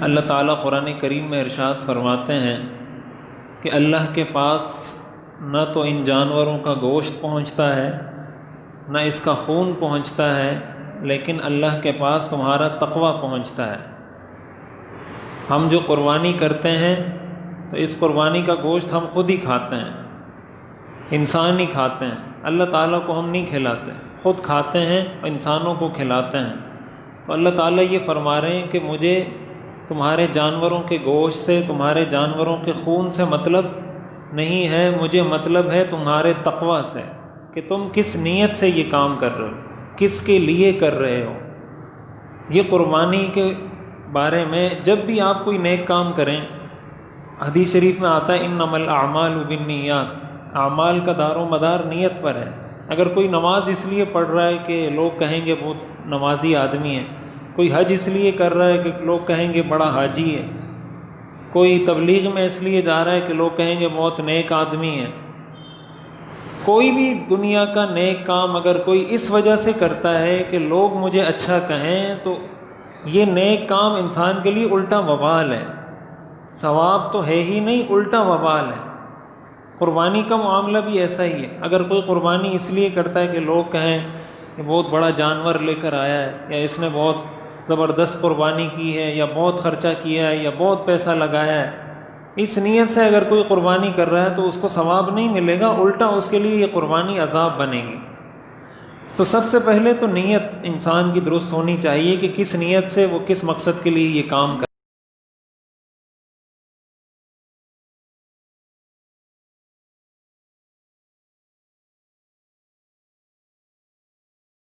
اللہ تعالیٰ قرآن کریم میں ارشاد فرماتے ہیں کہ اللہ کے پاس نہ تو ان جانوروں کا گوشت پہنچتا ہے نہ اس کا خون پہنچتا ہے، لیکن اللہ کے پاس تمہارا تقوی پہنچتا ہے۔ ہم جو قربانی کرتے ہیں تو اس قربانی کا گوشت ہم خود ہی کھاتے ہیں، انسان ہی کھاتے ہیں، اللہ تعالیٰ کو ہم نہیں کھلاتے، خود کھاتے ہیں اور انسانوں کو کھلاتے ہیں۔ تو اللہ تعالیٰ یہ فرما رہے ہیں کہ مجھے تمہارے جانوروں کے گوشت سے، تمہارے جانوروں کے خون سے مطلب نہیں ہے، مجھے مطلب ہے تمہارے تقوی سے، کہ تم کس نیت سے یہ کام کر رہے ہو، کس کے لیے کر رہے ہو۔ یہ قربانی کے بارے میں جب بھی آپ کوئی نیک کام کریں، حدیث شریف میں آتا ہے انما الاعمال بالنیات، اعمال کا دار و مدار نیت پر ہے۔ اگر کوئی نماز اس لیے پڑھ رہا ہے کہ لوگ کہیں گے بہت نمازی آدمی ہے، کوئی حج اس لیے کر رہا ہے کہ لوگ کہیں گے بڑا حاجی ہے، کوئی تبلیغ میں اس لیے جا رہا ہے کہ لوگ کہیں گے بہت نیک آدمی ہے، کوئی بھی دنیا کا نیک کام اگر کوئی اس وجہ سے کرتا ہے کہ لوگ مجھے اچھا کہیں، تو یہ نیک کام انسان کے لیے الٹا وبال ہے، ثواب تو ہے ہی نہیں، الٹا وبال ہے۔ قربانی کا معاملہ بھی ایسا ہی ہے۔ اگر کوئی قربانی اس لیے کرتا ہے کہ لوگ کہیں کہ بہت بڑا جانور لے کر آیا ہے، یا اس نے بہت زبردست قربانی کی ہے، یا بہت خرچہ کیا ہے، یا بہت پیسہ لگایا ہے، اس نیت سے اگر کوئی قربانی کر رہا ہے تو اس کو ثواب نہیں ملے گا، الٹا اس کے لیے یہ قربانی عذاب بنے گی۔ تو سب سے پہلے تو نیت انسان کی درست ہونی چاہیے کہ کس نیت سے وہ کس مقصد کے لیے یہ کام